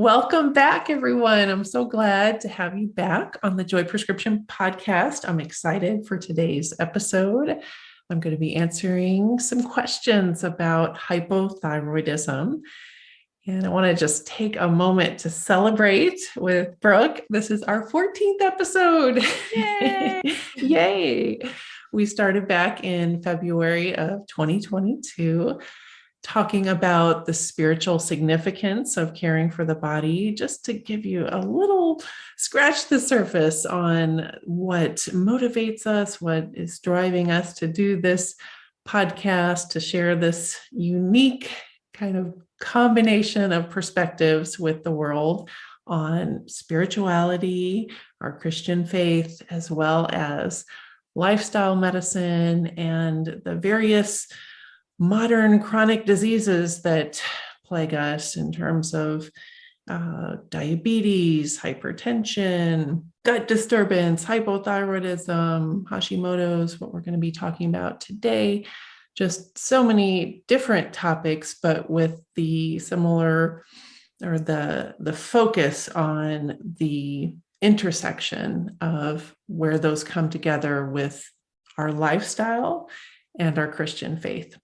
Welcome back, everyone. I'm so glad to have you back on the Joy Prescription podcast. I'm excited for today's episode. I'm going to be answering some questions about hypothyroidism. And I want to just take a moment to celebrate with Brooke. This is our 14th episode. Yay! Yay. We started back in February of 2022 talking about the spiritual significance of caring for the body, just to give you a little scratch the surface on what motivates us, what is driving us to do this podcast, to share this unique kind of combination of perspectives with the world on spirituality, our Christian faith, as well as lifestyle medicine and the various modern chronic diseases that plague us in terms of diabetes, hypertension, gut disturbance, hypothyroidism, Hashimoto's, what we're going to be talking about today. Just so many different topics, but with the similar or the focus on the intersection of where those come together with our lifestyle and our Christian faith.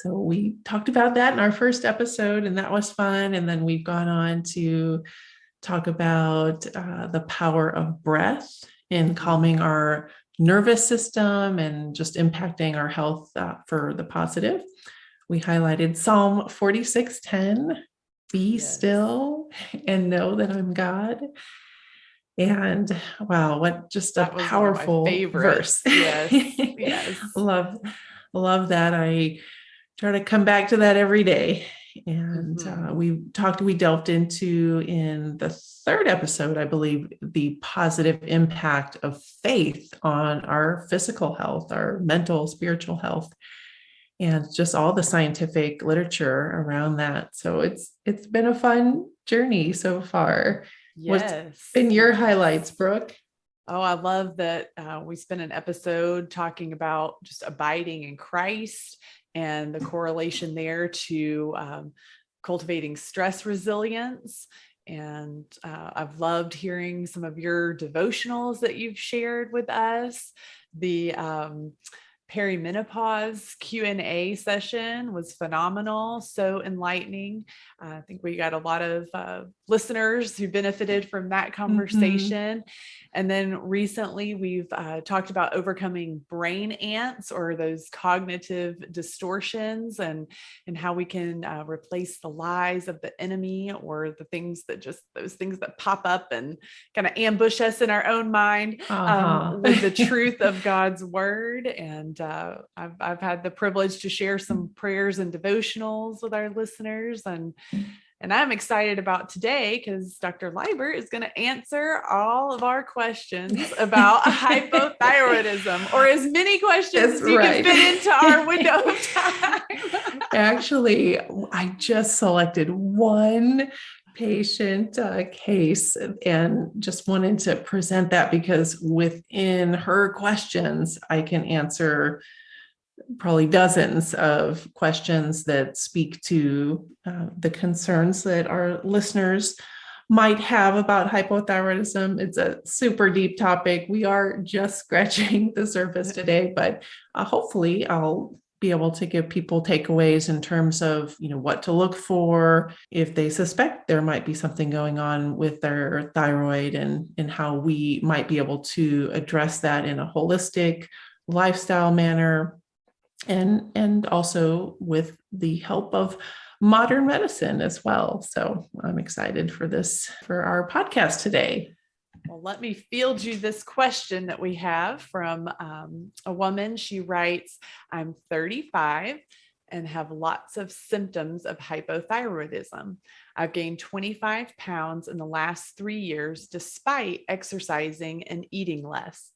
So we talked about that in our first episode, and that was fun. And then we've gone on to talk about the power of breath in calming our nervous system and just impacting our health for the positive. We highlighted Psalm 46:10, be still and know that I'm God. And wow, what just a powerful verse. Yes. Love that. I try to come back to that every day. And we delved into in the third episode, I believe, the positive impact of faith on our physical health, our mental, spiritual health, and just all the scientific literature around that. So it's been a fun journey so far. Yes. What's been your highlights, Brooke? Oh, I love that we spent an episode talking about just abiding in Christ and the correlation there to cultivating stress resilience. And I've loved hearing some of your devotionals that you've shared with us. The perimenopause Q&A session was phenomenal, so enlightening. I think we got a lot of listeners who benefited from that conversation. And then recently we've talked about overcoming brain ants, or those cognitive distortions, and how we can replace the lies of the enemy, or the things that those things that pop up and kind of ambush us in our own mind with the truth of God's word. And I've had the privilege to share some prayers and devotionals with our listeners, and I'm excited about today because Dr. Liebert is going to answer all of our questions about hypothyroidism, or as many questions as you can fit into our window of time. Actually, I just selected one patient case and just wanted to present that because within her questions, I can answer probably dozens of questions that speak to the concerns that our listeners might have about hypothyroidism. It's a super deep topic. We are just scratching the surface today, but hopefully I'll be able to give people takeaways in terms of, what to look for if they suspect there might be something going on with their thyroid, and how we might be able to address that in a holistic lifestyle manner, and also with the help of modern medicine as well. So I'm excited for our podcast today. Well, let me field you this question that we have from a woman. She writes, I'm 35 and have lots of symptoms of hypothyroidism. I've gained 25 pounds in the last 3 years, despite exercising and eating less.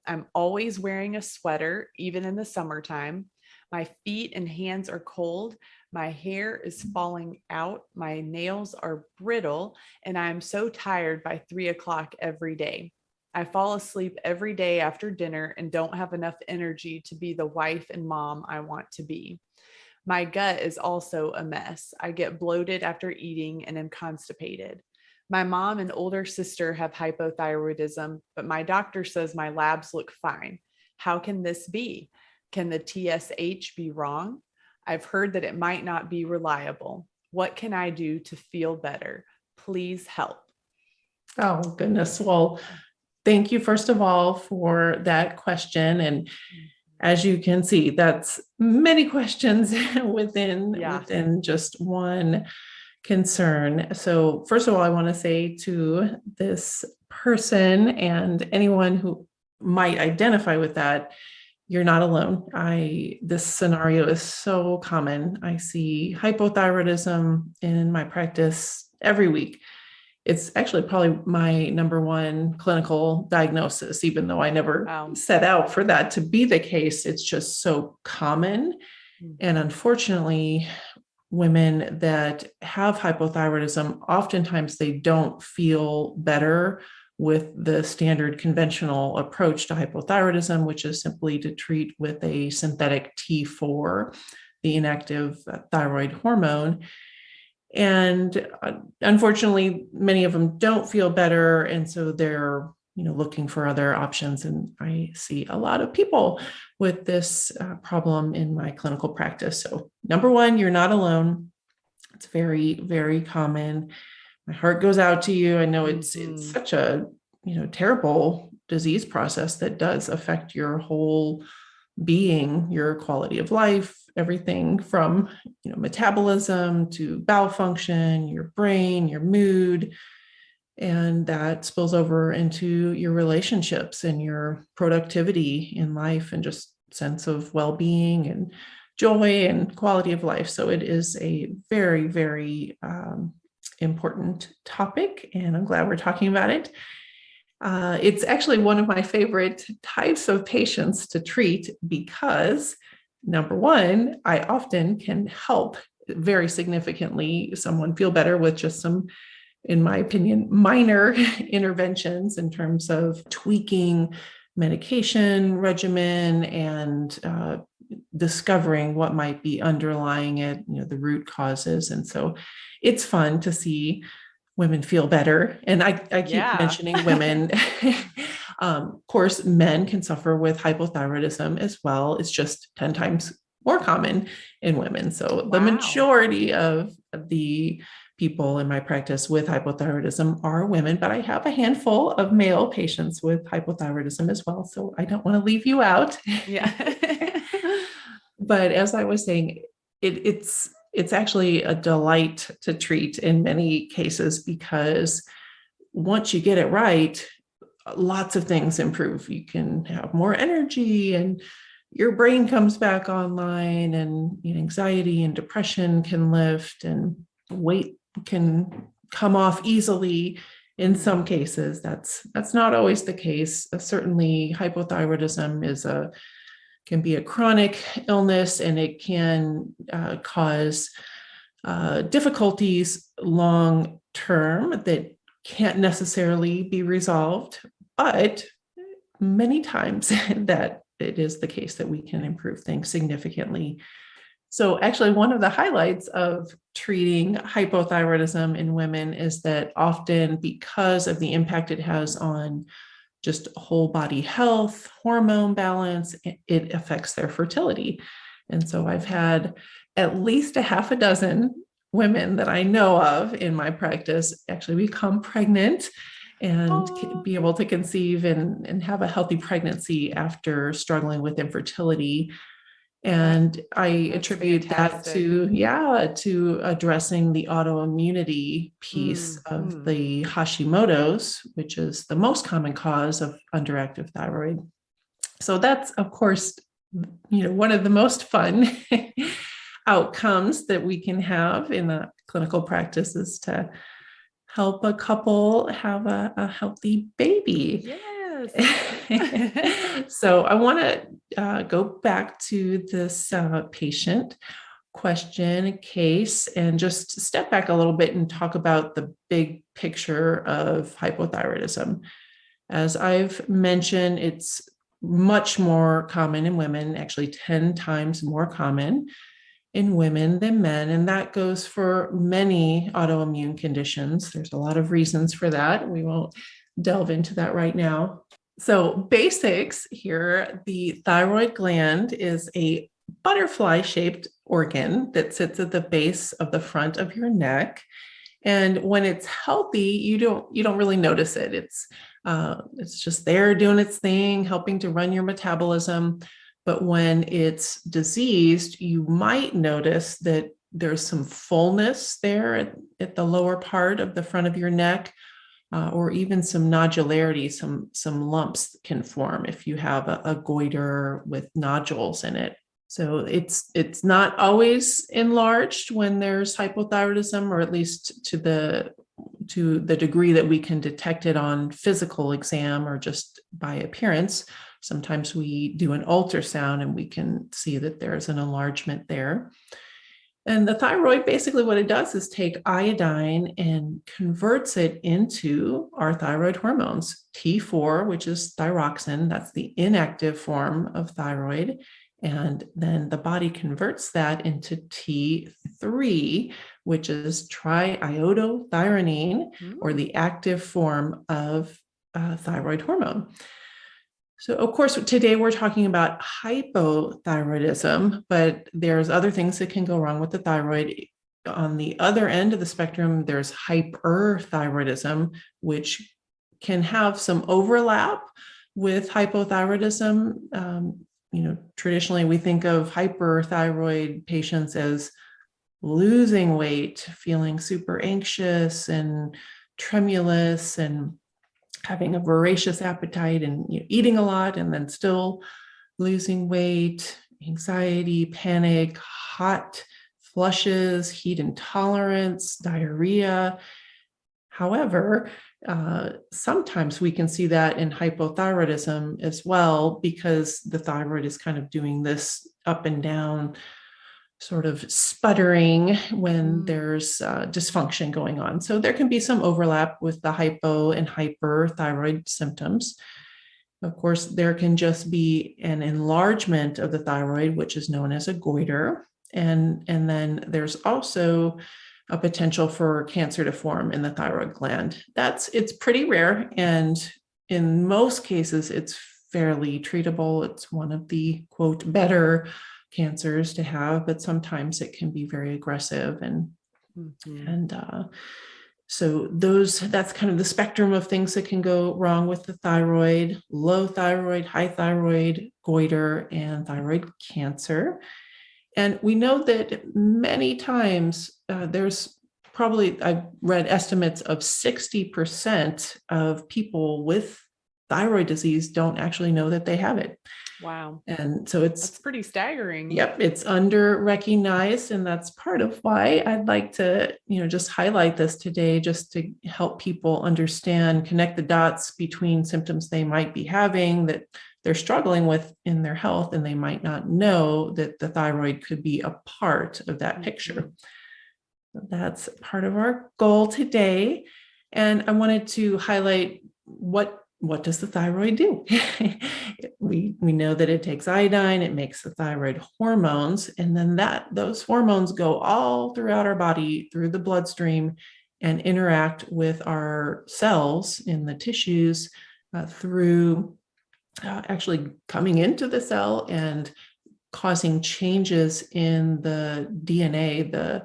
I'm always wearing a sweater, even in the summertime. My feet and hands are cold. My hair is falling out. My nails are brittle, and I'm so tired by 3 o'clock every day. I fall asleep every day after dinner and don't have enough energy to be the wife and mom I want to be. My gut is also a mess. I get bloated after eating and am constipated. My mom and older sister have hypothyroidism, but my doctor says my labs look fine. How can this be? Can the TSH be wrong? I've heard that it might not be reliable. What can I do to feel better? Please help. Oh, goodness. Well, thank you, first of all, for that question. And as you can see, that's many questions within just one concern. So first of all, I want to say to this person and anyone who might identify with that, you're not alone. This scenario is so common. I see hypothyroidism in my practice every week. It's actually probably my number one clinical diagnosis, even though I never set out for that to be the case. It's just so common. And unfortunately, women that have hypothyroidism, oftentimes they don't feel better with the standard conventional approach to hypothyroidism, which is simply to treat with a synthetic T4, the inactive thyroid hormone. And unfortunately, many of them don't feel better. And so they're, looking for other options. And I see a lot of people with this problem in my clinical practice. So number one, you're not alone. It's very, very common. My heart goes out to you. I know it's such a, terrible disease process that does affect your whole being, your quality of life, everything from, metabolism to bowel function, your brain, your mood, and that spills over into your relationships and your productivity in life and just sense of well-being and joy and quality of life. So it is a very, very important topic, and I'm glad we're talking about it. It's actually one of my favorite types of patients to treat because, number one, I often can help very significantly someone feel better with just some, in my opinion, minor interventions in terms of tweaking medication regimen and discovering what might be underlying it, the root causes. And so it's fun to see women feel better. And I keep mentioning women. Of course, men can suffer with hypothyroidism as well. It's just 10 times more common in women. So the majority of the people in my practice with hypothyroidism are women, but I have a handful of male patients with hypothyroidism as well. So I don't want to leave you out. Yeah. But as I was saying, it's actually a delight to treat in many cases because once you get it right, lots of things improve. You can have more energy and your brain comes back online, and anxiety and depression can lift, and weight can come off easily. In some cases, that's not always the case. Certainly, hypothyroidism can be a chronic illness, and it can cause difficulties long term that can't necessarily be resolved, but many times that it is the case that we can improve things significantly. So actually, one of the highlights of treating hypothyroidism in women is that often, because of the impact it has on just whole body health, hormone balance, it affects their fertility. And so I've had at least a half a dozen women that I know of in my practice actually become pregnant and be able to conceive and have a healthy pregnancy after struggling with infertility. And I attribute that to addressing the autoimmunity piece of the Hashimoto's, which is the most common cause of underactive thyroid. So that's, of course, one of the most fun outcomes that we can have in a clinical practice is to help a couple have a healthy baby. Yes. So I want to go back to this patient question case and just step back a little bit and talk about the big picture of hypothyroidism. As I've mentioned, it's much more common in women, actually 10 times more common. in women than men. And that goes for many autoimmune conditions. There's a lot of reasons for that. We won't delve into that right now. So basics here, the thyroid gland is a butterfly-shaped organ that sits at the base of the front of your neck. And when it's healthy, you don't really notice it. It's just there doing its thing, helping to run your metabolism. But when it's diseased, you might notice that there's some fullness there at the lower part of the front of your neck, or even some nodularity, some lumps can form if you have a goiter with nodules in it. So it's not always enlarged when there's hypothyroidism, or at least to the degree that we can detect it on physical exam or just by appearance. Sometimes we do an ultrasound and we can see that there's an enlargement there. And the thyroid, basically what it does is take iodine and converts it into our thyroid hormones. T4, which is thyroxine, that's the inactive form of thyroid. And then the body converts that into T3, which is triiodothyronine, or the active form of thyroid hormone. So, of course, today we're talking about hypothyroidism, but there's other things that can go wrong with the thyroid. On the other end of the spectrum, there's hyperthyroidism, which can have some overlap with hypothyroidism. Traditionally we think of hyperthyroid patients as losing weight, feeling super anxious and tremulous and having a voracious appetite and eating a lot and then still losing weight, anxiety, panic, hot flushes, heat intolerance, diarrhea. However, sometimes we can see that in hypothyroidism as well, because the thyroid is kind of doing this up and down sort of sputtering when there's dysfunction going on. So there can be some overlap with the hypo and hyperthyroid symptoms. Of course, there can just be an enlargement of the thyroid, which is known as a goiter. And then there's also a potential for cancer to form in the thyroid gland. It's pretty rare. And in most cases, it's fairly treatable. It's one of the, quote, better cancers to have, but sometimes it can be very aggressive. So that's kind of the spectrum of things that can go wrong with the thyroid: low thyroid, high thyroid, goiter, and thyroid cancer. And we know that many times there's probably, I've read estimates of 60% of people with thyroid disease don't actually know that they have it. Wow. And so that's pretty staggering. Yep. It's under recognized. And that's part of why I'd like to, just highlight this today, just to help people understand, connect the dots between symptoms they might be having that they're struggling with in their health, and they might not know that the thyroid could be a part of that picture. That's part of our goal today. And I wanted to highlight what does the thyroid do? We know that it takes iodine, it makes the thyroid hormones, and then those hormones go all throughout our body, through the bloodstream, and interact with our cells in the tissues through actually coming into the cell and causing changes in the DNA, the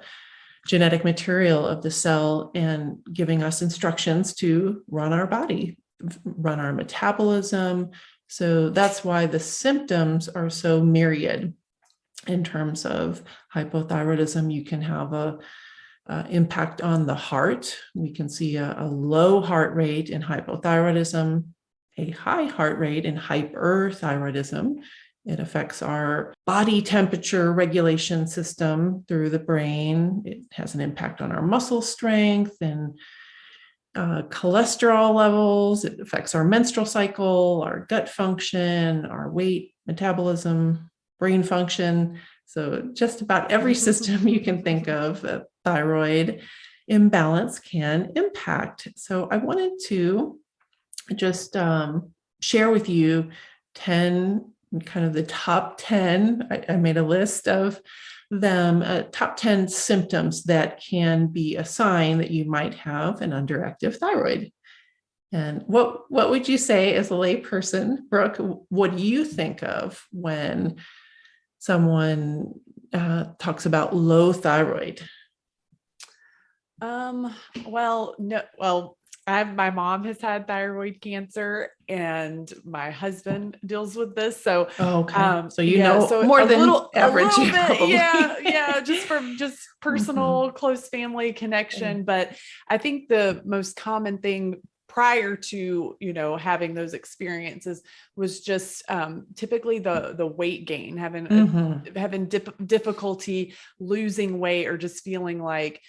genetic material of the cell, and giving us instructions to run our body, run our metabolism. So that's why the symptoms are so myriad. In terms of hypothyroidism, you can have a impact on the heart. We can see a low heart rate in hypothyroidism, a high heart rate in hyperthyroidism. It affects our body temperature regulation system through the brain. It has an impact on our muscle strength and cholesterol levels. It affects our menstrual cycle, our gut function, our weight, metabolism, brain function. So just about every system you can think of, thyroid imbalance can impact. So I wanted to just share with you 10, kind of the top 10. I made a list of them top 10 symptoms that can be a sign that you might have an underactive thyroid. And what would you say as a layperson, Brooke? What do you think of when someone talks about low thyroid? Well, no, well, my mom has had thyroid cancer and my husband deals with this. So, Okay. So so more a than little average, bit, probably. yeah, just from just personal, close family connection. But I think the most common thing prior to, having those experiences was just typically the weight gain, having difficulty losing weight, or just feeling like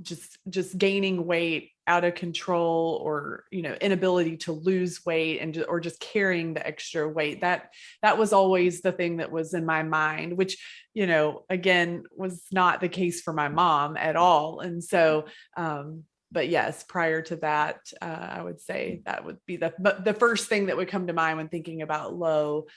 just gaining weight out of control, or inability to lose weight, or just carrying the extra weight. That was always the thing that was in my mind, which again was not the case for my mom at all. And so but yes, prior to that, I would say that would be the first thing that would come to mind when thinking about low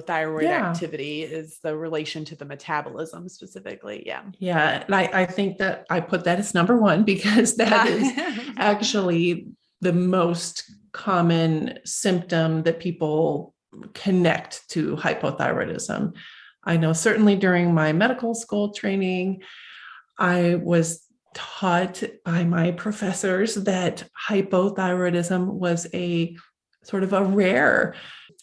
thyroid activity, is the relation to the metabolism specifically. Yeah. Yeah. And I think that I put that as number one, because that is actually the most common symptom that people connect to hypothyroidism. I know certainly during my medical school training, I was taught by my professors that hypothyroidism was a sort of a rare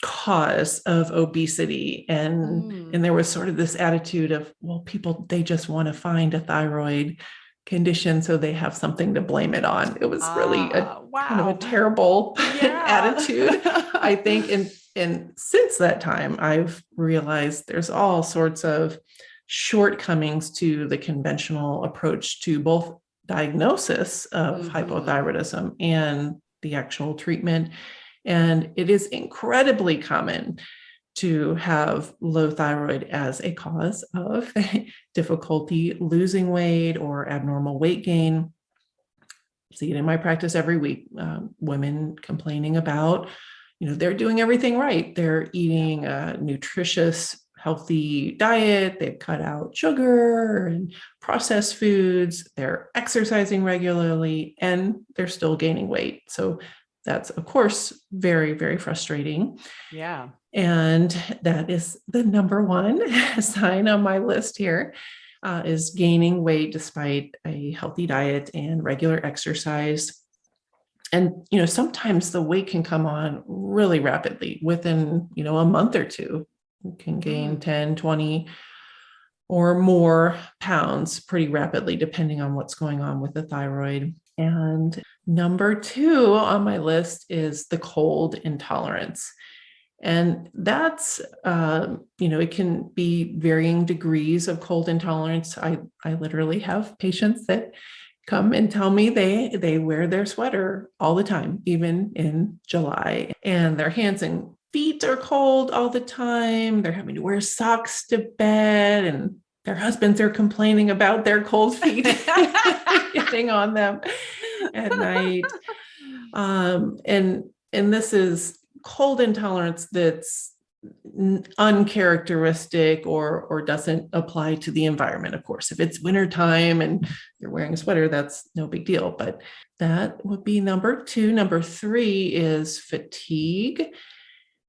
cause of obesity. And there was sort of this attitude of, well, people, they just want to find a thyroid condition so they have something to blame it on. It was really kind of a terrible attitude, I think. And since that time, I've realized there's all sorts of shortcomings to the conventional approach to both diagnosis of hypothyroidism and the actual treatment. And it is incredibly common to have low thyroid as a cause of difficulty losing weight or abnormal weight gain. I see it in my practice every week. Women complaining about, they're doing everything right. They're eating a nutritious, healthy diet. They've cut out sugar and processed foods. They're exercising regularly, and they're still gaining weight. So that's, of course, very, very frustrating. Yeah. And that is the number one sign on my list here, is gaining weight despite a healthy diet and regular exercise. And, sometimes the weight can come on really rapidly within, a month or two. You can gain 10, 20 or more pounds pretty rapidly, depending on what's going on with the thyroid. And number two on my list is the cold intolerance. And that's, it can be varying degrees of cold intolerance. I literally have patients that come and tell me they wear their sweater all the time, even in July, and their hands and feet are cold all the time. They're having to wear socks to bed, and their husbands are complaining about their cold feet getting on them at night. And this is cold intolerance that's uncharacteristic or doesn't apply to the environment. Of course, if it's wintertime and you're wearing a sweater, that's no big deal. But that would be number two. Number three is fatigue.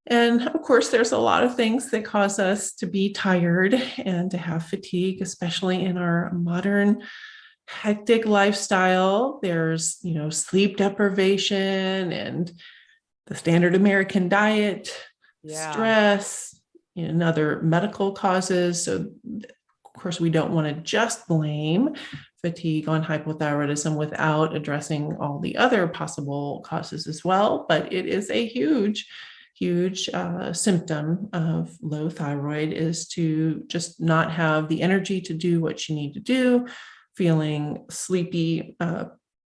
And of course, there's a lot of things that cause us to be tired and to have fatigue, especially in our modern hectic lifestyle. There's, sleep deprivation and the standard American diet, stress, and other medical causes. So, of course, we don't want to just blame fatigue on hypothyroidism without addressing all the other possible causes as well. But it is a huge symptom of low thyroid, is to just not have the energy to do what you need to do, feeling sleepy,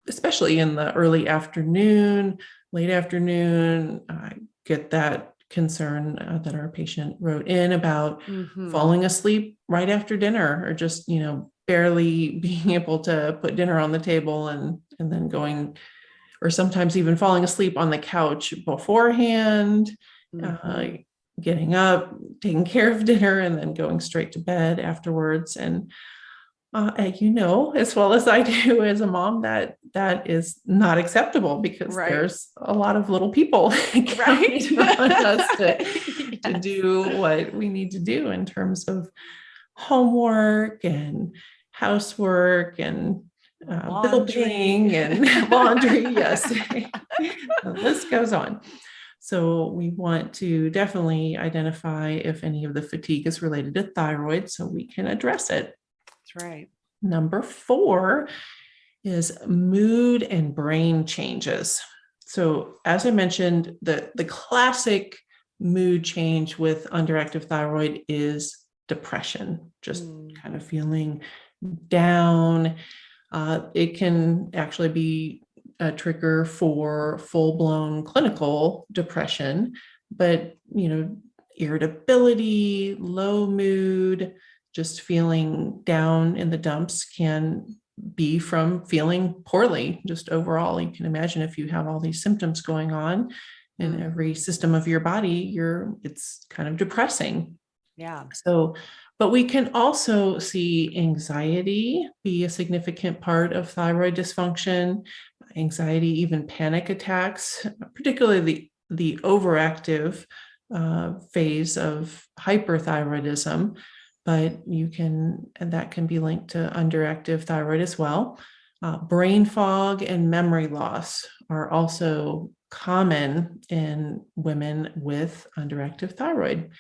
especially in the early afternoon, late afternoon. I get that concern that our patient wrote in about falling asleep right after dinner, or just, barely being able to put dinner on the table and then going, or sometimes even falling asleep on the couch beforehand. getting up, taking care of dinner, and then going straight to bed afterwards. And as well as I do as a mom, that is not acceptable because Right. there's a lot of little people counting on us to do what we need to do in terms of homework and housework and building and laundry. Yes, the list goes on. So we want to definitely identify if any of the fatigue is related to thyroid so we can address it. That's right. Number 4 is mood and brain changes. So as I mentioned, the classic mood change with underactive thyroid is depression, just kind of feeling down. It can actually be a trigger for full-blown clinical depression, but irritability, low mood, just feeling down in the dumps can be from feeling poorly, just overall. You can imagine if you have all these symptoms going on in every system of your body, it's kind of depressing. Yeah. So, but we can also see anxiety be a significant part of thyroid dysfunction, anxiety, even panic attacks, particularly the overactive phase of hyperthyroidism. But that can be linked to underactive thyroid as well. Brain fog and memory loss are also common in women with underactive thyroid.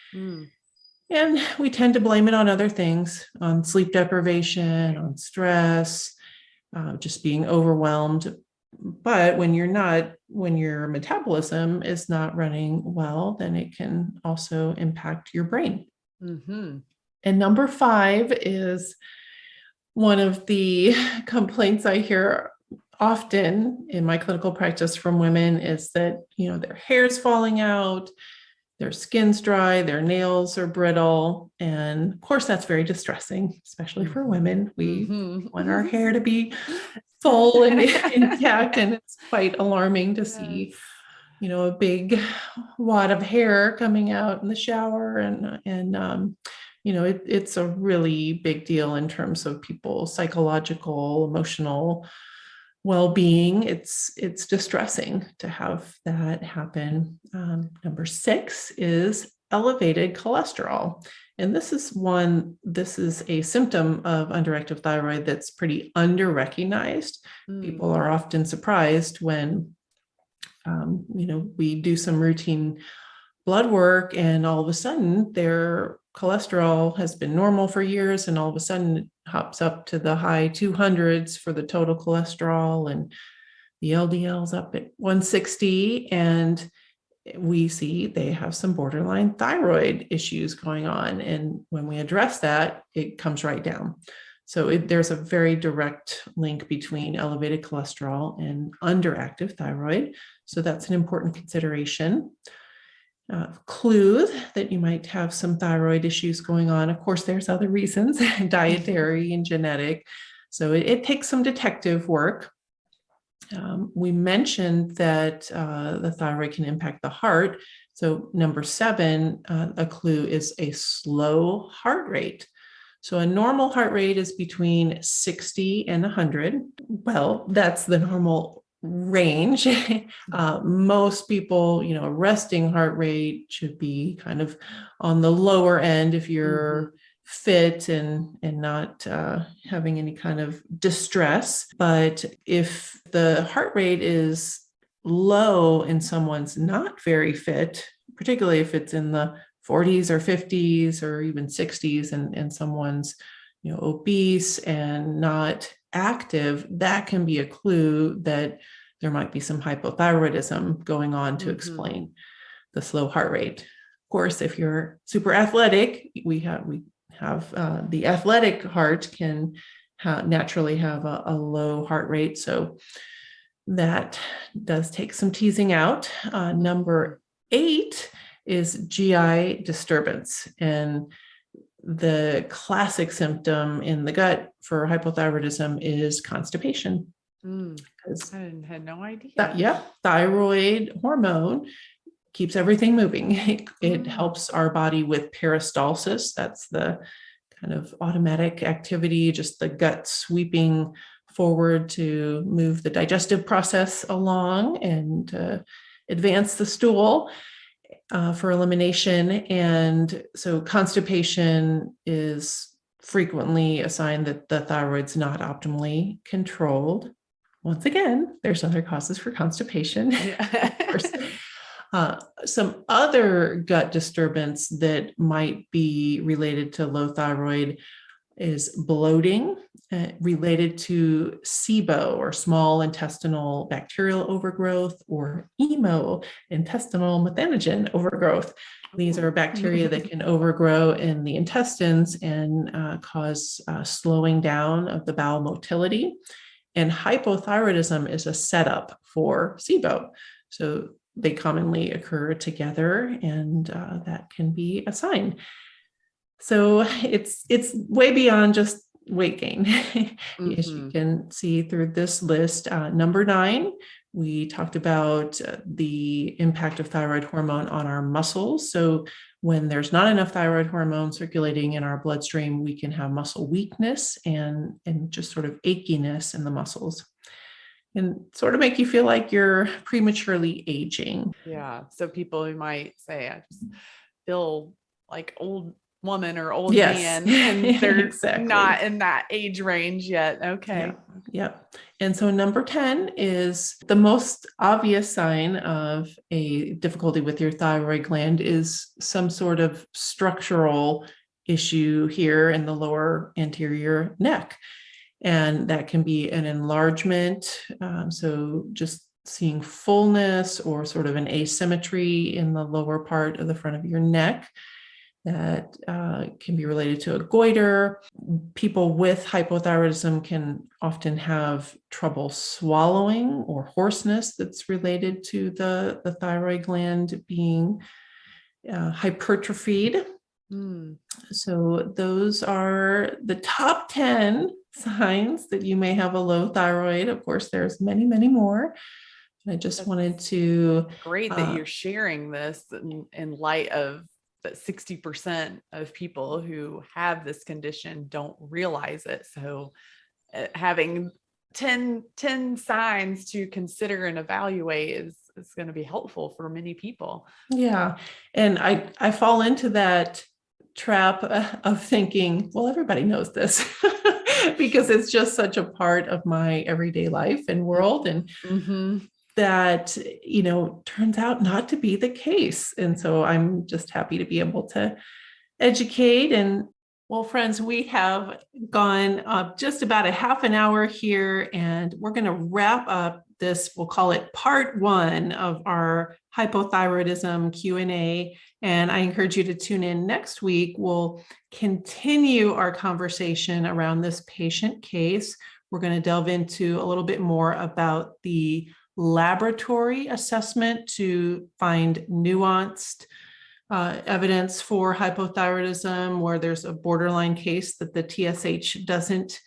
And we tend to blame it on other things, on sleep deprivation, on stress, just being overwhelmed. But when your metabolism is not running well, then it can also impact your brain. And number 5 is one of the complaints I hear often in my clinical practice from women is that, their hair is falling out, their skin's dry, their nails are brittle. And of course, that's very distressing, especially for women. We want our hair to be full and intact. And it's quite alarming to see, a big wad of hair coming out in the shower. And it's a really big deal in terms of people's psychological, emotional well-being. It's distressing to have that happen. Number 6 is elevated cholesterol. And this is a symptom of underactive thyroid that's pretty under-recognized. People are often surprised when, we do some routine blood work and all of a sudden their cholesterol has been normal for years and all of a sudden it hops up to the high 200s for the total cholesterol and the LDL's up at 160, and we see they have some borderline thyroid issues going on. And when we address that, it comes right down. So there's a very direct link between elevated cholesterol and underactive thyroid. So that's an important consideration. Clue that you might have some thyroid issues going on. Of course, there's other reasons, dietary and genetic. So it takes some detective work. We mentioned that the thyroid can impact the heart. So number 7, a clue is a slow heart rate. So a normal heart rate is between 60 and 100. Well, that's the normal range. Most people, a resting heart rate should be kind of on the lower end if you're fit and not having any kind of distress. But if the heart rate is low and someone's not very fit, particularly if it's in the 40s or 50s or even 60s and someone's obese and not active, that can be a clue that there might be some hypothyroidism going on to explain the slow heart rate. Of course, if you're super athletic, we have the athletic heart can naturally have a low heart rate. So that does take some teasing out. Number 8 is GI disturbance. And the classic symptom in the gut for hypothyroidism is constipation. I had no idea. Thyroid hormone keeps everything moving. It helps our body with peristalsis. That's the kind of automatic activity, just the gut sweeping forward to move the digestive process along and advance the stool for elimination. And so constipation is frequently a sign that the thyroid's not optimally controlled. Once again, there's other causes for constipation. Yeah. Of course. Some other gut disturbance that might be related to low thyroid is bloating related to SIBO, or small intestinal bacterial overgrowth, or EMO, intestinal methanogen overgrowth. These are bacteria that can overgrow in the intestines and cause slowing down of the bowel motility. And hypothyroidism is a setup for SIBO. So they commonly occur together, and that can be a sign. So it's way beyond just weight gain. As you can see through this list. Number 9, we talked about the impact of thyroid hormone on our muscles. So when there's not enough thyroid hormone circulating in our bloodstream, we can have muscle weakness and just sort of achiness in the muscles, and sort of make you feel like you're prematurely aging. Yeah. So people who might say, I just feel like old woman or old Yes. man, and they're Exactly. not in that age range yet. Okay. Yep. And so number 10 is the most obvious sign of a difficulty with your thyroid gland is some sort of structural issue here in the lower anterior neck. And that can be an enlargement. So just seeing fullness or sort of an asymmetry in the lower part of the front of your neck. That can be related to a goiter. People with hypothyroidism can often have trouble swallowing or hoarseness that's related to the thyroid gland being hypertrophied. So those are the top 10 signs that you may have a low thyroid. Of course, there's many, many more. I just wanted to... Great that you're sharing this in light of that 60% of people who have this condition don't realize it. So having 10 signs to consider and evaluate is going to be helpful for many people. Yeah. And I fall into that trap of thinking, well, everybody knows this because it's just such a part of my everyday life and world. And that, turns out not to be the case. And so I'm just happy to be able to educate. And well, friends, we have gone up just about a half an hour here, and we're going to wrap up this, we'll call it part 1 of our hypothyroidism Q&A. And I encourage you to tune in next week. We'll continue our conversation around this patient case. We're going to delve into a little bit more about the laboratory assessment to find nuanced evidence for hypothyroidism, where there's a borderline case that the TSH doesn't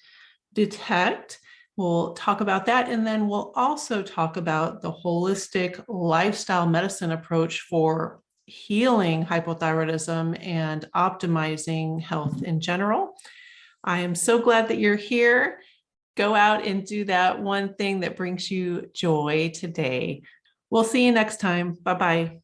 detect. We'll talk about that. And then we'll also talk about the holistic lifestyle medicine approach for healing hypothyroidism and optimizing health in general. I am so glad that you're here. Go out and do that one thing that brings you joy today. We'll see you next time. Bye-bye.